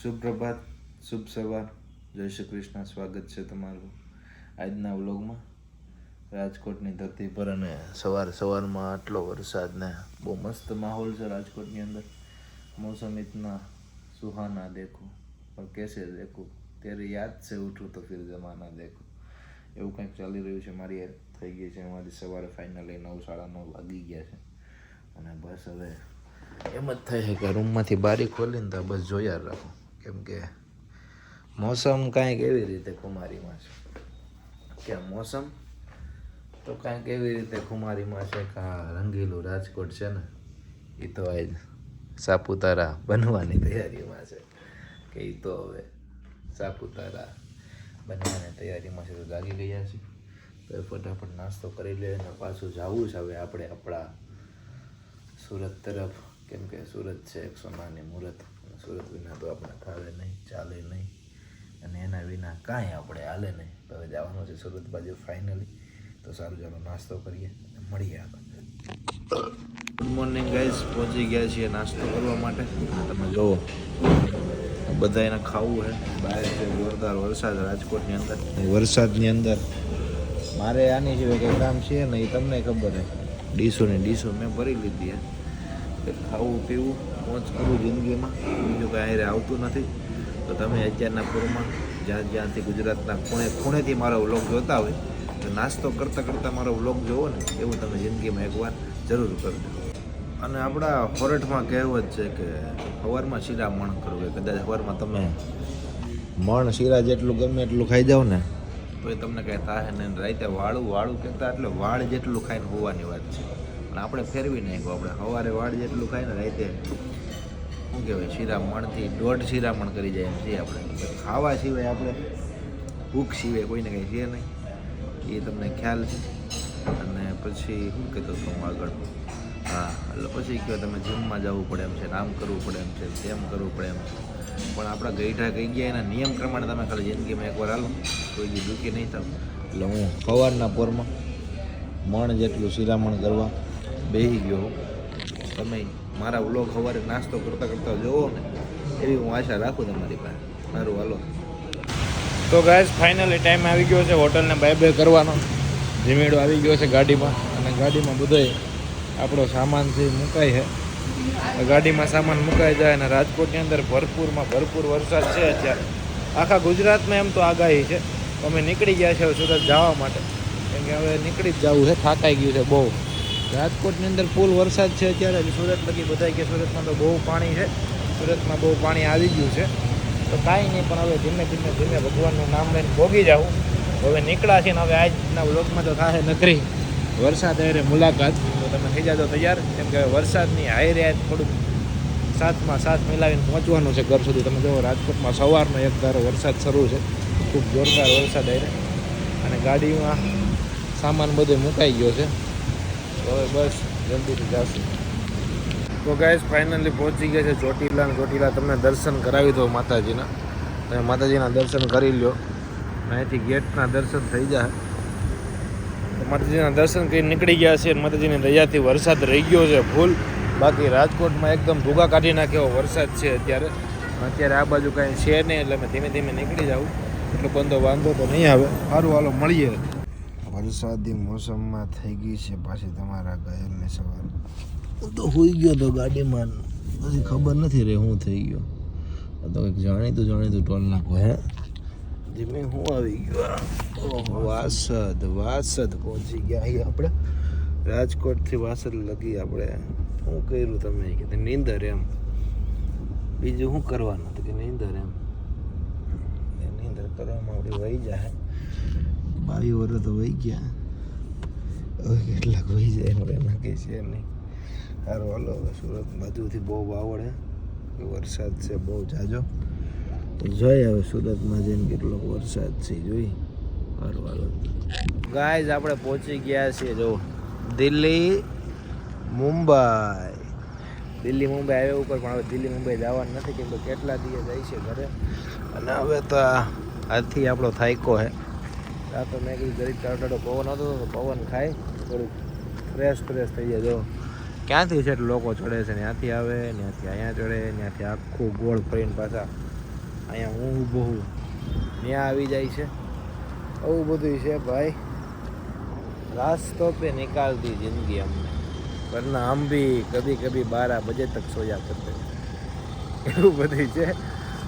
સુપ્રભાત, શુભ સવાર, જય શ્રી કૃષ્ણ. સ્વાગત છે તમારું આજના વ્લોગમાં. રાજકોટની ધરતી પર અને સવારમાં આટલો વરસાદ ને બહુ મસ્ત માહોલ છે રાજકોટની અંદર. મૌસમ ઇતના સુહાના દેખો और कैसे देखो तेरी યાદ से उठूं तो फिर जमाना देखो, એવું કંઈક ચાલી રહ્યું છે. મારી થઈ ગઈ છે અમારી સવારે ફાઇનલી 9:30 વાગી ગયા છે અને બસ હવે એમ જ થાય છે કે રૂમમાંથી બારી ખોલીને તો બસ જોયા રાખો, કેમ કે મોસમ કાંઈક એવી રીતે ખુમારીમાં છે કે મોસમ તો કાંઈક એવી રીતે ખુમારીમાં છે કે આ રંગીલું રાજકોટ છે ને એ તો આજ સાપુતારા બનવાની તૈયારીમાં છે કે એ તો હવે સાપુતારા બનવાની તૈયારીમાં છે. તો જાગી ગયા છે તો ફટાફટ નાસ્તો કરી લે અને પાછું જવું છે હવે આપણે આપણા સુરત તરફ, કેમ કે સુરત છે એક સોનાની મૂરત. સુરત વિના તો આપણે ખાવે નહીં, ચાલે નહીં અને એના વિના કાંઈ આપણે હાલે નહીં. તો હવે જવાનું છે સુરત બાજુ ફાઇનલી. તો સારું, ચાલો નાસ્તો કરીએ અને મળીએ આપણે. ગુડ મોર્નિંગ ગાઈઝ, પહોંચી ગયા છીએ નાસ્તો કરવા માટે. તમે જુઓ બધા એને ખાવું છે. બહાર છે જોરદાર વરસાદ રાજકોટની અંદર. વરસાદની અંદર મારે આની સિવાય કંઈ કામ છે ને એ તમને ખબર છે. ડીશો મેં ભરી લીધી છે. ખાવું પીવું મોજ કરવું જિંદગીમાં, બીજું કાંઈ હારે આવતું નથી. તો તમે અત્યારના પૂરમાં જ્યાંથી ગુજરાતના ખૂણેથી મારો વ્લોગ જોતા હોય તો નાસ્તો કરતાં મારો વ્લોગ જોવો ને એવું તમે જિંદગીમાં એકવાર જરૂર કરજો. અને આપણા ખોરઠમાં કહેવત છે કે સવારમાં શીરા મણ કરવું. કદાચ સવારમાં તમે મણ શીરા જેટલું ગમે એટલું ખાઈ જાઓ ને તો એ તમને કાંઈ થાય ને. રાતે વાળું કહેતા એટલે વાળ જેટલું ખાઈને હોવાની વાત છે, પણ આપણે ફેરવી નાખ્યું. આપણે સવારે વાળ જેટલું ખાય ને રાતે શું કહેવાય શિરામણથી 1.5 શિરામણ કરી જાય એમ છીએ આપણે. ખાવા સિવાય આપણે ભૂખ સિવાય કોઈને કંઈ છે નહીં, એ તમને ખ્યાલ છે. અને પછી શું કહેતો હતો હું આગળ, હા એટલે પછી કહો તમે જીમમાં જવું પડે એમ છે, આમ કરવું પડે એમ છે, તેમ કરવું પડે એમ છે. પણ આપણા ગઈઢા કહી ગયા એના નિયમ પ્રમાણે તમે ખાલી જિંદગીમાં એકવાર હાલો કોઈ દી દુઃખી નહીં થાવ. એટલે હું સવારના પોરમાં મણ જેટલું શિરામણ કરવા બેસી ગયો. તમે મારા વ્લોગ સવારે નાસ્તો કરતાં જોવો ને એવી હું આશા રાખું તમારી પાસે. સારું હાલો. તો ગાઈસ ફાઇનલી ટાઈમ આવી ગયો છે હોટલને બાય કરવાનો. જીમેડો આવી ગયો છે ગાડીમાં અને ગાડીમાં બધોય આપણો સામાન છે મુકાય છે. ગાડીમાં સામાન મુકાઈ જાય અને રાજકોટની અંદર ભરપૂર વરસાદ છે અત્યારે. આખા ગુજરાતમાં એમ તો આગાહી છે. અમે નીકળી ગયા છે સુરત જવા માટે, કેમ કે હવે નીકળી જ જવું છે, થાકાઈ ગયું છે બહુ. રાજકોટની અંદર ફૂલ વરસાદ છે અત્યારે. સુરત લગી બધા કે સુરતમાં તો બહુ પાણી છે, સુરતમાં બહુ પાણી આવી ગયું છે. તો કાંઈ નહીં, પણ હવે ધીમે ભગવાનનું નામ લઈને ભોગી જાઉં. હવે નીકળ્યા છે ને હવે આજના વ્લોગમાં તો થાય નકરી વરસાદ હારે મુલાકાત. તો તમે થઈ જાજો તૈયાર, કેમ કે વરસાદની હારે થોડુંક સાથમાં સાથ મિલાવીને પહોંચવાનું છે ઘર સુધી. તમે જુઓ રાજકોટમાં સવારનો એક ધારો વરસાદ શરૂ છે, ખૂબ જોરદાર વરસાદ હારે. અને ગાડીમાં સામાન બધો મુકાઈ ગયો છે. તો હવે બસ જલ્દીથી જશું. તો ગાઈસ ફાઇનલી પહોંચી ગયા છે ચોટીલા. તમને દર્શન કરાવી દો માતાજીના. તમે માતાજીના દર્શન કરી લો. અહીંથી ગેટના દર્શન થઈ જાય. માતાજીના દર્શન કરી નીકળી ગયા છે. માતાજીની દયાથી વરસાદ રહી ગયો છે ફૂલ. બાકી રાજકોટમાં એકદમ ભૂગા કાઢી નાખે એવો વરસાદ છે અત્યારે. આ બાજુ કાંઈ છે નહીં, એટલે મેં ધીમે નીકળી જાઉં. એટલો બંધો વાંધો તો નહીં આવે. સારું હાલો મળીએ. વરસાદી મોસમમાં થઈ ગઈ છે પાછી તમારા ઘાયલની સવાર. હું તો હોઈ ગયો તો ગાડીમાં, પછી ખબર નથી રે શું થઈ ગયો. તો કંઈક જાણીતું ટોલ નાખો હે. ધીમે હું આવી ગયો. ઓહો વાસદ પહોંચી ગયા અહીં આપણે. રાજકોટથી વાસદ લગી આપણે શું કર્યું તમે કે નીંદર એમ, બીજું શું કરવાનું હતું કે નીંદર એમ. નીંદર કરવામાં આપણી વહી જાય. 22 વર્ષ તો વહી ગયા, હવે કેટલાક વહી જાય આપણે નક્કી છે નહીં. સારું હાલો. હવે સુરત બાજુથી બહુ વાવડે વરસાદ છે બહુ જાજો. તો જોઈએ હવે સુરતમાં જઈને કેટલો વરસાદ છે જોઈ. સારું હાલો. ગાઈઝ આપણે પહોંચી ગયા છીએ જો દિલ્હી મુંબઈ હાઈવે ઉપર. પણ હવે દિલ્હી મુંબઈ જવાનું નથી, કેમ કે કેટલા દિવસ જાય છે ઘરે. અને હવે તો આજથી આપણો થાયકો છે. આ તો મેં કીધું જરીક ટાટો પવન હતો તો પવન ખાય થોડુંક ફ્રેશ થઈ જાય. જો ક્યાંથી છે લોકો ચડે છે, ત્યાંથી આવે, ત્યાંથી અહીંયા ચડે, ત્યાંથી આખું ગોળ ફરીને પાછા અહીંયા હું ઊભો હું ત્યાં આવી જાય છે. આવું બધું છે ભાઈ. रास्तों पे निकालती जिंदगी हमने, वरना हम भी कभी कभी 12 बजे तक सो जाते थे. એવું બધું છે.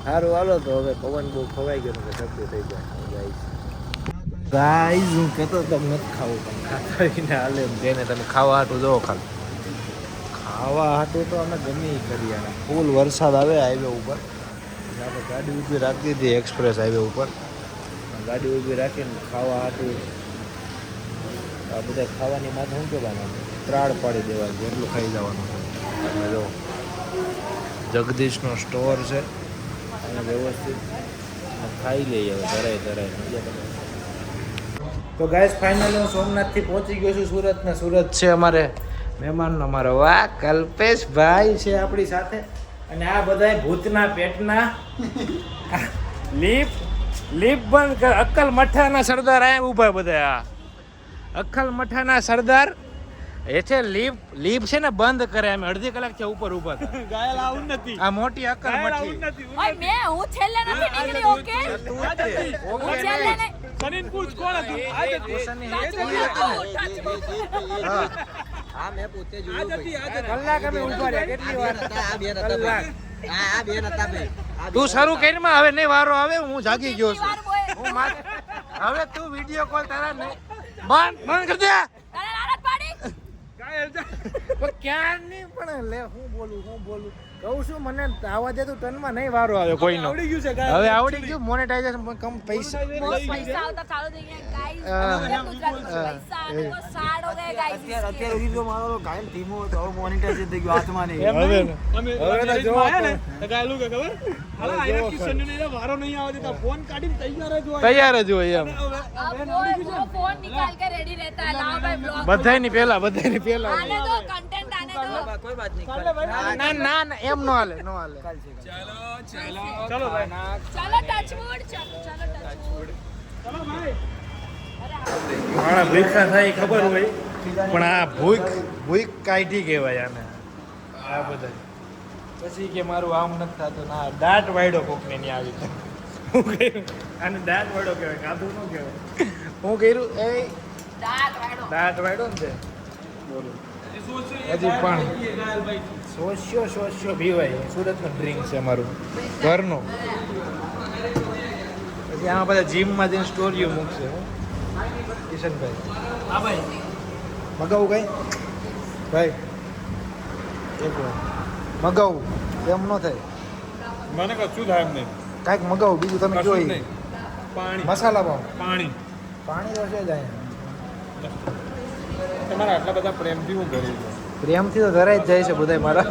સારું હાલો તો હવે પવન બહુ ખવાઈ ગયો કે શરદી થઈ જાય. ગાઈઝ હું કહેતો તો નથી ખાવું પણ ખાતા રહીને હાલે એમ જેને તમે ખાવા હાટું જોવો ખાલી ખાવા હાટું તો અમે ગમે એ કરીએ. અને ફૂલ વરસાદ આવે હાઈવે ઉપર આપણે ગાડી ઊભી રાખી હતી એક્સપ્રેસ હાઈવે ઉપર. ગાડી ઊભી રાખીને ખાવા હાટું આ બધા ખાવાની માથે શું કહેવાનું ત્રાળ પાડી દેવાનું જેટલું ખાઈ જવાનું છે. અને જો જગદીશનો સ્ટોર છે અને વ્યવસ્થિત ખાઈ લઈએ હવે ધરાય મજા કરે. તો ગાઈસ ફાઇનલી હું સોમનાથથી પહોંચી ગયો છું સુરત ને સુરત છે અમારે મહેમાનનો અમારો વાહ કલ્પેશભાઈ છે આપણી સાથે. અને આ બધા ભૂતના પેટના લીપ બંધ કર. અક્કલ મઠાના સરદાર આયા ઊભા બધા. આ અક્કલ મઠાના સરદાર હેઠે લીપ છે ને બંધ કરે. અમે અડધી કલાક છે ઉપર ઊભા હતા. ગાયલ આવું નથી. આ મોટી અક્કલ મઠી ઓય મે હું છેલ્લે નથી નીકળી. ઓકે હું છેલ્લે ને સનીન પૂછ કોણ હતું? આ મે પોતે જતી કલાક અમે ઊભા રહ્યા. કેટલી વાર આ બેન હતા કલાક. આ બેન હતા બે તું શરૂ કરીમાં હવે નહીં વારો આવે. હું જાગી ગયો છું. વાર બોય હું હવે તું વિડિયો કોલ તારા નહીં બંધ કરી દે. તારે લાલચ પાડી ગાયલ પણ ક્યાં નહીં પણ લે હું બોલું કહું છું મને આવા દે તું ટનમાં નહીં વારો આવે કોઈનો. આવડી ગયું છે ગાયલ. હવે આવડી ગયું મોનેટાઇઝેશન કમ પૈસા પૈસા આવતા ચાલુ થઈ ગયા ગાઈસ. પૈસા આને તો સાડ હો ગए ગાઈસ. અત્યારે સુધી તો મારો ગાયલ ધીમો તો મોનિટાઇઝ થઈ ગયો હાથમાં નહીં. હવે અમે હવે તો જો આયા ને તો ગાયલું કે ખબર હાલા આયરા કિશન ને વારો નહીં આવે દેતા ફોન કાઢીને તૈયાર જ હોય. તૈયાર જ હોય એમ. अब वो फोन निकाल के रेडी रहता है. लाओ भाई ब्लॉग બધાયની પહેલા आने दो कंटेंट आने दो. કોઈ વાત નહીં. ના એમ નો હાલે ચલો ભાઈ. चलो टचवुड चलो टचवुड. ચલો ભાઈ. મારા ભૂખા થાય ખબર હોય પણ આ ભૂખ કાઢી કહેવાય આને. આ બધા પછી કે મારું આમ નથી થતું ના દાંત વાયડો કોકને નહીં આવી. હું કર્યું આને દાંત વાયડો કહેવાય કાધું ન કહેવાય. હું કર્યું એ दांत वाड़ो. દાંત વાયડો ને તે બોલો હજી પણ સોશિયો પીવાય. સુરતનું ડ્રિંક છે અમારું ઘરનું. પછી આમાં બધા જીમમાં જઈને સ્ટોરીઓ મૂકશે. કિશનભાઈ હા ભાઈ. મગાવું કઈ ભાઈ એક વાર મગાવું એમ ન થાય. મને કશું થાય એમ નહીં. કાંઈક મગાવું બીજું તમે કશું જોઈ નહીં. પાણી મસાલા પાવ પાણી પાણી તો છે જ અહીંયા. તમારા આટલા બધા પ્રેમથી હું કરી છું. પ્રેમથી તો ધરાઈ જ જાય છે બધા મારા.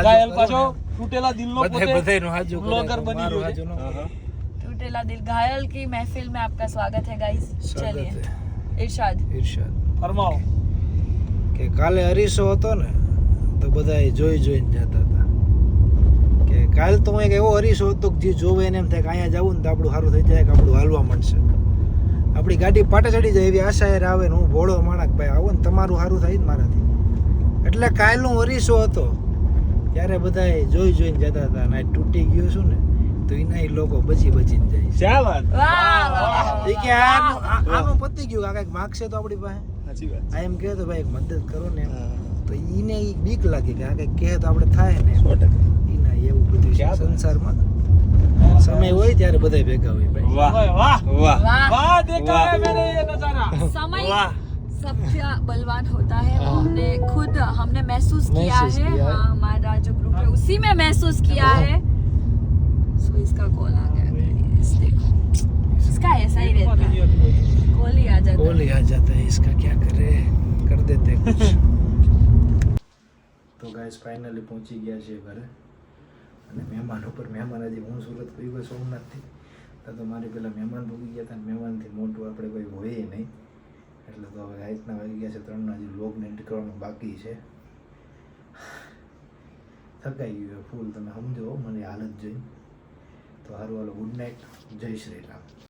ગાયલ પાછો તૂટેલા દિલનો બધાયનું હાજુ બ્લોગર બની ગયો છે. હાજુ નો टूटेला दिल घायल की महफिल में आपका स्वागत है गाइस. चलिए इरशाद. ફરમાવો. કે કાલે હરીસો હતો ને તો બધા જોઈને જતા હતા. કે કાલ તો એક એવો હરીસો હતો કે જે જોવે એને એમ થાય કે અહીંયા જવું ને તો આપણું સારું થઈ જાય કે આપણું હાલવા મળશે. આપણી ગાડી પાટે ચડી જાય એવી આશા યાર આવે ને હું ભોળો માણસ ભાઈ આવો ને તમારું સારું થાય જ મારાથી. એટલે કાલનો હરીસો હતો ત્યારે બધા જોઈને જતા હતા. ને તૂટી ગયું છું ને તો એના એ લોકો બચીને જાય. ક્યાં વાત. वाह वाह. એ કે આનું પતી ગયું આ કંઈક માગશે તો આપણી પાસે. સાચી વાત. આ એમ કહે તો ભાઈ મદદ કરો ને એમ. તો એને ઈ બીક લાગે કે આ કંઈક કહે તો આપણે થાય ને 100%. એના એવું બધું છે સંસારમાં. સમય હોય ત્યારે બધા ભેગા હોય ભાઈ. વાહ વાહ वाह. वाह देखा है मैंने ये नजारा. समय वाह. सबसे बलवान होता है. हमने महसूस किया महसूस है. किया है. हाँ हमारा जो ग्रुप है उसी में महसूस किया है. सो इसका कॉल आ गया गाइस. देखो इसका ऐसा ही रहता है. कॉल ही आ जाता है. कोली आ जाता है इसका क्या करे कर देते कुछ. તો ગાઈસ ફાઇનલી પહોંચી ગયા છે ઘરે. અને મહેમાન હજી હું સુરત કોઈ ગયો સોમનાથથી તો મારે પેલા મહેમાન ભૂગી ગયા હતા. મહેમાનથી મોટું આપણે કોઈ હોય નહીં. એટલે તો હવે રાતના વાગી ગયા છે 3 હજી વ્લોગને એડિટ કરવાનું બાકી છે. થકાઈ ગયું ફૂલ તમે સમજો મને હાલત જોઈ. તો સારું હાલો ગુડ નાઇટ. જય શ્રી રામ.